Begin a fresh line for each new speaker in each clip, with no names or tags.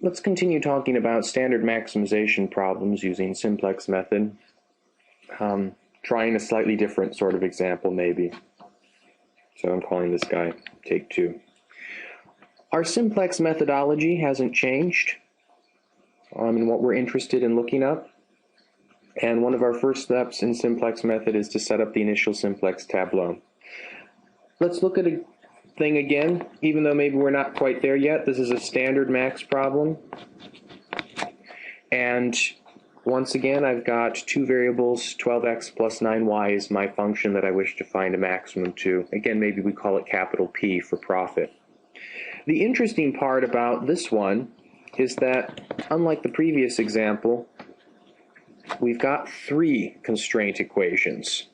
Let's continue talking about standard maximization problems using Simplex method. Trying a slightly different sort of example maybe. So I'm calling this guy take 2. Our Simplex methodology hasn't changed in what we're interested in looking up. And one of our first steps in Simplex method is to set up the initial Simplex Tableau. Let's look at a thing again, even though maybe we're not quite there yet. This is a standard max problem. And once again, I've got 2 variables, 12x plus 9y is my function that I wish to find a maximum to. Again, maybe we call it capital P for profit. The interesting part about this one is that, unlike the previous example, we've got 3 constraint equations.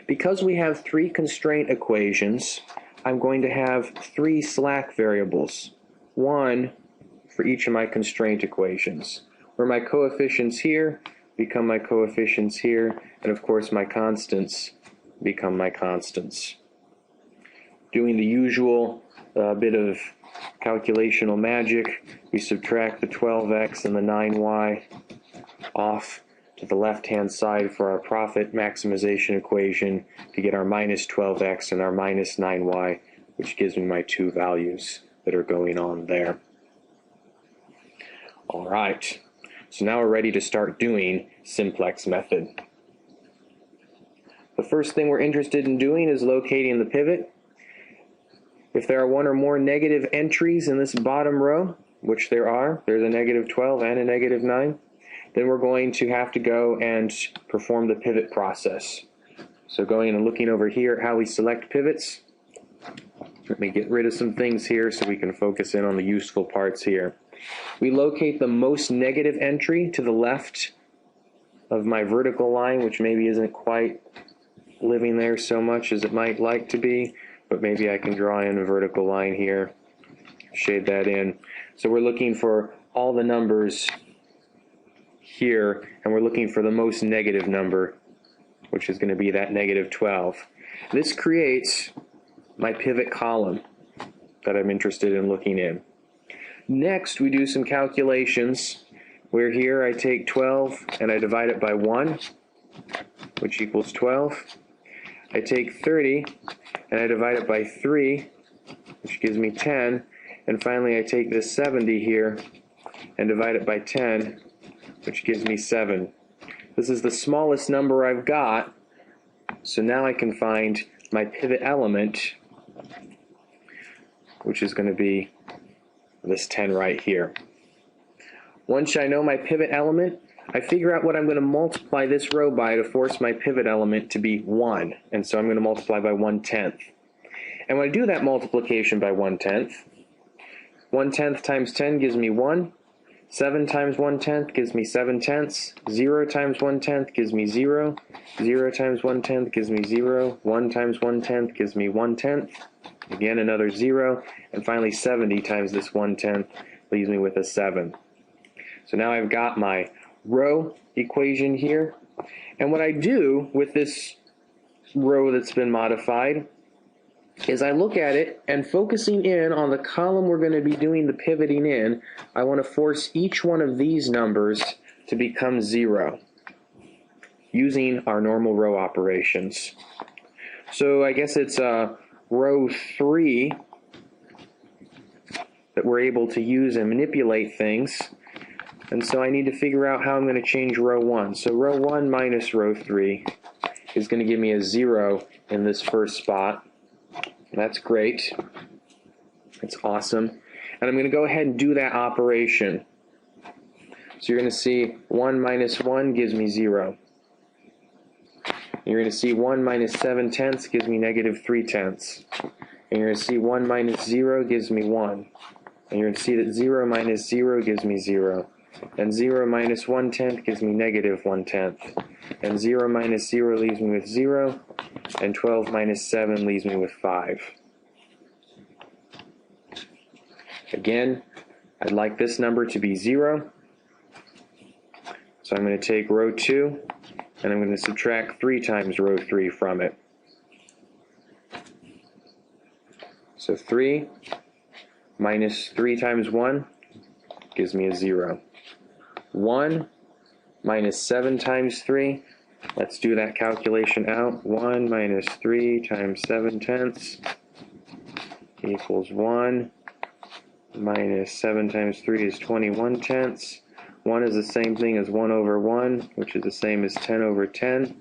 Because we have 3 constraint equations, I'm going to have 3 slack variables, 1 for each of my constraint equations, where my coefficients here become my coefficients here, and of course my constants become my constants. Doing the usual bit of calculational magic, we subtract the 12x and the 9y off to the left-hand side for our profit maximization equation to get our minus 12x and our minus 9y, which gives me my 2 values that are going on there. All right, so now we're ready to start doing Simplex method. The first thing we're interested in doing is locating the pivot. If there are 1 or more negative entries in this bottom row, which there are, there's a negative 12 and a negative 9, then we're going to have to go and perform the pivot process. So going and looking over here at how we select pivots. Let me get rid of some things here so we can focus in on the useful parts here. We locate the most negative entry to the left of my vertical line, which maybe isn't quite living there so much as it might like to be, but maybe I can draw in a vertical line here, shade that in. So we're looking for all the numbers here, and we're looking for the most negative number, which is going to be that negative 12. This creates my pivot column that I'm interested in looking in. Next, we do some calculations where here I take 12 and I divide it by 1, which equals 12. I take 30 and I divide it by 3, which gives me 10. And finally, I take this 70 here and divide it by 10, which gives me 7. This is the smallest number I've got, so now I can find my pivot element, which is going to be this 10 right here. Once I know my pivot element, I figure out what I'm going to multiply this row by to force my pivot element to be 1, and so I'm going to multiply by 1/10. And when I do that multiplication by 1/10, 1/10 times 10 gives me 1. 7 times 1/10 gives me 7/10. 0 times 1/10 gives me 0. 0 times 1/10 gives me 0. 1 times 1/10 gives me 1/10. Again, another 0. And finally, 70 times this 1/10 leaves me with a 7. So now I've got my row equation here. And what I do with this row that's been modified is I look at it, and focusing in on the column we're going to be doing the pivoting in, I want to force each one of these numbers to become 0 using our normal row operations. So I guess it's row 3 that we're able to use and manipulate things. And so I need to figure out how I'm going to change row 1. So row 1 minus row 3 is going to give me a 0 in this first spot. That's great. That's awesome. And I'm going to go ahead and do that operation. So you're going to see 1 minus 1 gives me 0. You're going to see 1 minus 7/10 gives me negative 3/10. And you're going to see 1 minus 0 gives me 1. And you're going to see that 0 minus 0 gives me 0. And 0 minus 1/10 gives me negative 1/10. And 0 minus 0 leaves me with 0. And 12 minus 7 leaves me with 5. Again, I'd like this number to be 0. So I'm going to take row 2, and I'm going to subtract 3 times row 3 from it. So 3 minus 3 times 1 gives me a 0. 1 minus 7 times 3. Let's do that calculation out. 1 minus 3 times 7/10 equals 1 minus 7 times 3 is 21/10. 1 is the same thing as 1 over 1, which is the same as 10 over 10,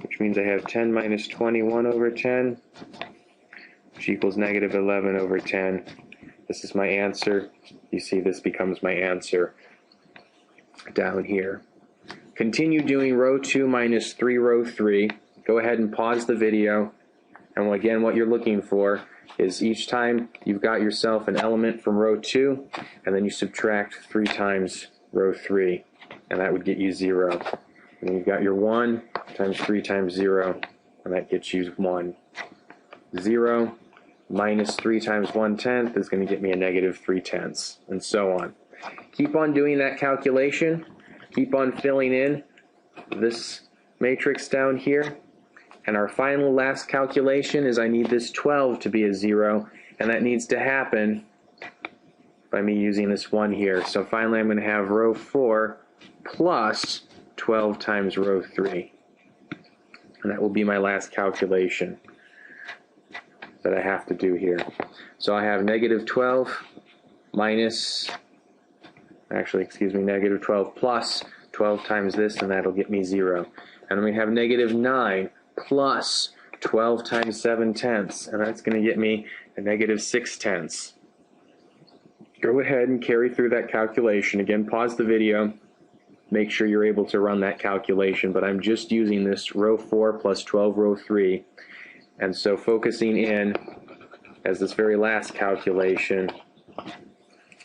which means I have 10 minus 21 over 10, which equals negative 11 over 10. This is my answer. You see, this becomes my answer down here. Continue doing row 2 minus 3 row 3. Go ahead and pause the video. And again, what you're looking for is each time you've got yourself an element from row 2, and then you subtract 3 times row 3, and that would get you 0. And then you've got your 1 times 3 times 0, and that gets you 1. 0 minus 3 times 1/10 is going to get me a negative 3/10, and so on. Keep on doing that calculation. Keep on filling in this matrix down here. And our final last calculation is I need this 12 to be a 0, and that needs to happen by me using this 1 here. So finally I'm going to have row 4 plus 12 times row 3. And that will be my last calculation that I have to do here. So I have negative 12 minus, negative 12 plus 12 times this, and that'll get me 0. And we have negative 9 plus 12 times 7/10, and that's going to get me a negative 6/10. Go ahead and carry through that calculation. Again, pause the video. Make sure you're able to run that calculation, but I'm just using this row 4 plus 12 row 3. And so focusing in as this very last calculation,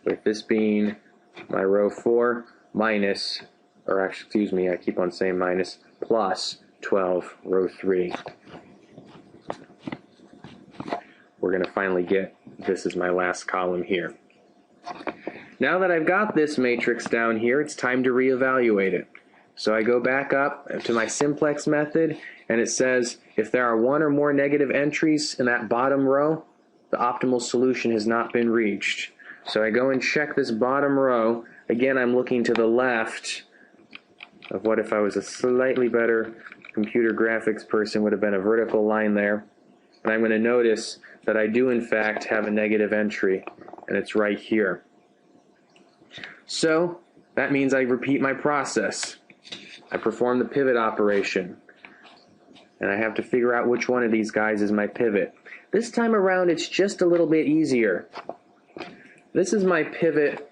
with this being my row 4 minus, or actually, excuse me, I keep on saying minus, plus 12 row 3. We're going to finally get, this is my last column here. Now that I've got this matrix down here, it's time to reevaluate it. So I go back up to my simplex method, and it says if there are 1 or more negative entries in that bottom row, the optimal solution has not been reached. So I go and check this bottom row. Again, I'm looking to the left of what, if I was a slightly better computer graphics person, would have been a vertical line there. And I'm going to notice that I do in fact have a negative entry, and it's right here. So that means I repeat my process. I perform the pivot operation, and I have to figure out which one of these guys is my pivot. This time around it's just a little bit easier. This is my pivot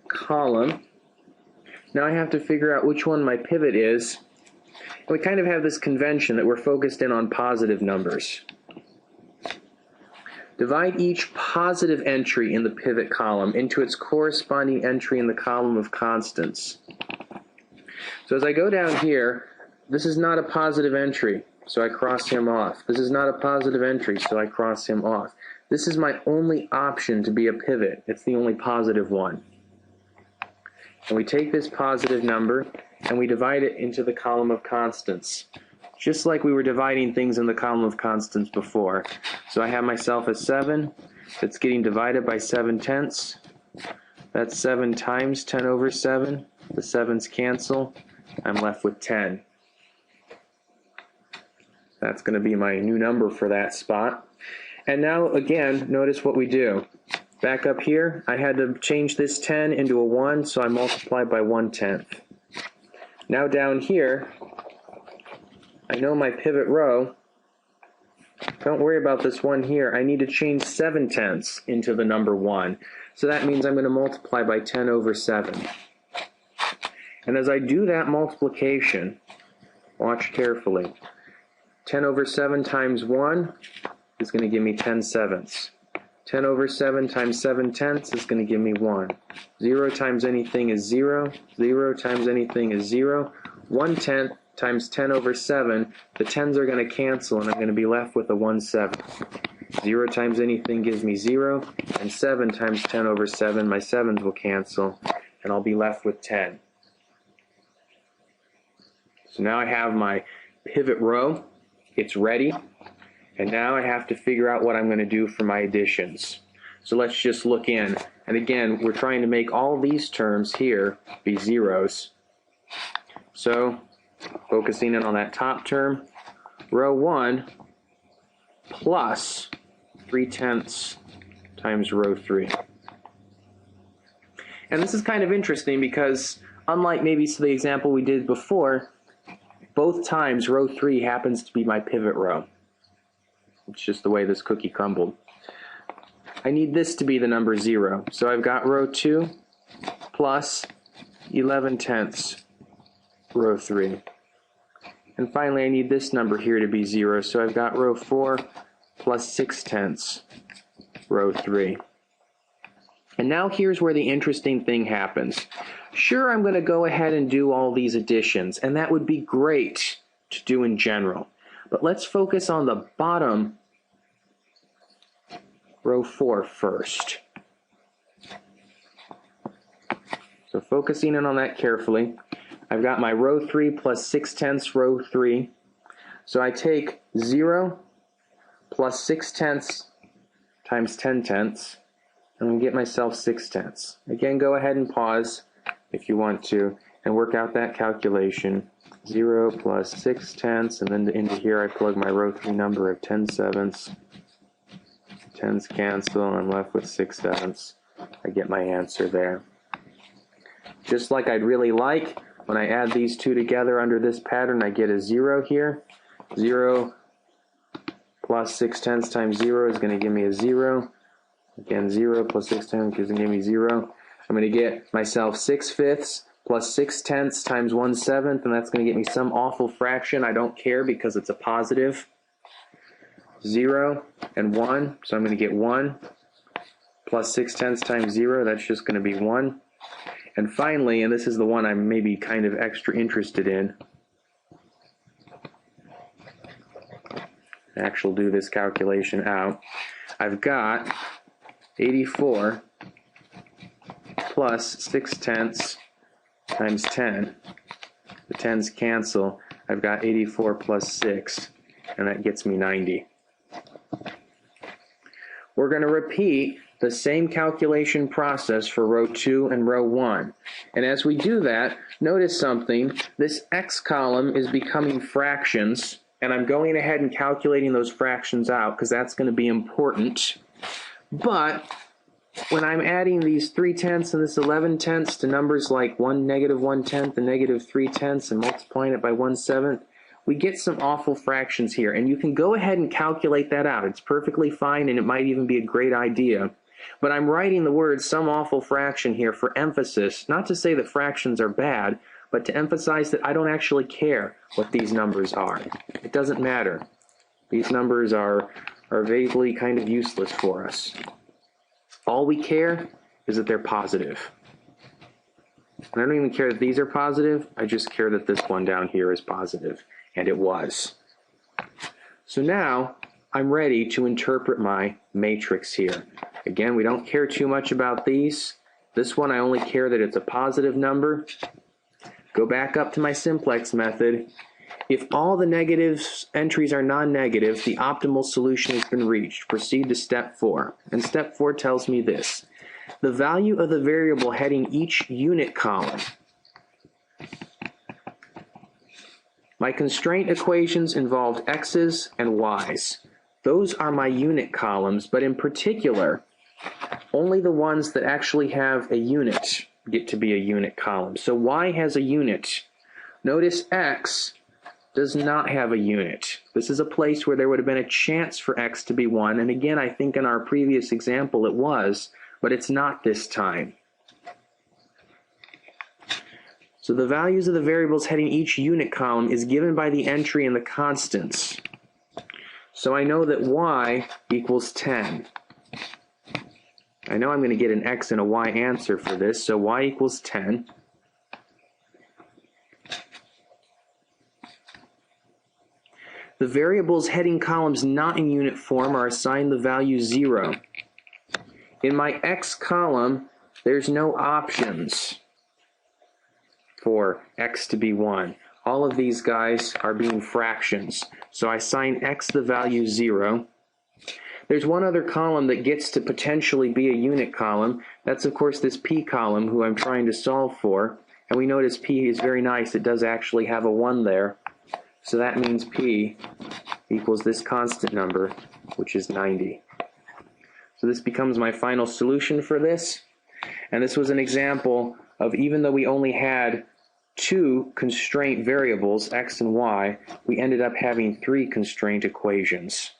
column. Now I have to figure out which one my pivot is. And we kind of have this convention that we're focused in on positive numbers. Divide each positive entry in the pivot column into its corresponding entry in the column of constants. So as I go down here, this is not a positive entry, so I cross him off. This is not a positive entry, so I cross him off. This is my only option to be a pivot. It's the only positive one. And we take this positive number and we divide it into the column of constants, just like we were dividing things in the column of constants before. So I have myself a 7 that's getting divided by 7/10. That's 7 times 10 over 7. The 7's cancel. I'm left with 10. That's going to be my new number for that spot. And now again, notice what we do. Back up here, I had to change this 10 into a 1, so I multiplied by 1/10. Now down here, I know my pivot row. Don't worry about this one here. I need to change 7/10 into the number 1. So that means I'm going to multiply by 10 over 7. And as I do that multiplication, watch carefully. 10 over 7 times 1 is going to give me 10/7. 10 over 7 times 7/10 is going to give me 1. 0 times anything is 0. 0 times anything is 0. 1/10 times 10 over 7, the 10s are going to cancel, and I'm going to be left with a 1/7. 0 times anything gives me 0, and 7 times 10 over 7, my 7s will cancel, and I'll be left with 10. So now I have my pivot row. It's ready. And now I have to figure out what I'm going to do for my additions. So let's just look in. And again, we're trying to make all these terms here be zeros. So focusing in on that top term, row 1 plus 3/10 times row 3. And this is kind of interesting because unlike maybe the example we did before, both times row 3 happens to be my pivot row. It's just the way this cookie crumbled. I need this to be the number 0. So I've got row 2 plus 11/10 row 3. And finally, I need this number here to be 0. So I've got row 4 plus 6/10 row 3. And now here's where the interesting thing happens. Sure, I'm going to go ahead and do all these additions, and that would be great to do in general. But let's focus on the bottom row 4 first. So focusing in on that carefully, I've got my row 3 plus 6/10 row 3. So I take 0 plus 6/10 times 10/10. I'm going to get myself 6/10. Again, go ahead and pause if you want to and work out that calculation. 0 plus 6/10, and then into here I plug my row 3 number of 10/7. 10s cancel, and I'm left with 6/7. I get my answer there. Just like I'd really like, when I add these two together under this pattern, I get a 0 here. 0 plus 6/10 times 0 is going to give me a 0. Again, 0 plus 6/10 is going to give me 0. I'm going to get myself 6/5 plus 6/10 times 1/7, and that's going to get me some awful fraction. I don't care because it's a positive. 0 and 1, so I'm going to get 1 plus 6/10 times 0. That's just going to be 1. And finally, and this is the one I'm maybe kind of extra interested in, actually do this calculation out. I've got 84 plus 6/10 times 10. The 10s cancel. I've got 84 plus 6, and that gets me 90. We're going to repeat the same calculation process for row 2 and row 1. And as we do that, notice something. This x column is becoming fractions, and I'm going ahead and calculating those fractions out because that's going to be important. But when I'm adding these 3/10 and this 11/10 to numbers like negative 1/10 and negative 3/10 and multiplying it by 1/7, we get some awful fractions here. And you can go ahead and calculate that out. It's perfectly fine, and it might even be a great idea. But I'm writing the word some awful fraction here for emphasis, not to say that fractions are bad, but to emphasize that I don't actually care what these numbers are. It doesn't matter. These numbers are vaguely kind of useless for us. All we care is that they're positive. And I don't even care that these are positive, I just care that this one down here is positive, and it was. So now I'm ready to interpret my matrix here. Again, we don't care too much about these. This one I only care that it's a positive number. Go back up to my simplex method. If all the negative entries are non-negative, the optimal solution has been reached. Proceed to step 4. And step 4 tells me this. The value of the variable heading each unit column. My constraint equations involved x's and y's. Those are my unit columns, but in particular, only the ones that actually have a unit get to be a unit column. So y has a unit. Notice x does not have a unit. This is a place where there would have been a chance for x to be 1, and again, I think in our previous example it was, but it's not this time. So the values of the variables heading each unit column is given by the entry in the constants. So I know that y equals 10. I know I'm going to get an x and a y answer for this, so y equals 10. The variables heading columns not in unit form are assigned the value 0. In my x column, there's no options for x to be 1. All of these guys are being fractions. So I assign x the value 0. There's one other column that gets to potentially be a unit column. That's, of course, this P column, who I'm trying to solve for. And we notice P is very nice. It does actually have a 1 there. So that means P equals this constant number, which is 90. So this becomes my final solution for this. And this was an example of, even though we only had 2 constraint variables, x and y, we ended up having 3 constraint equations.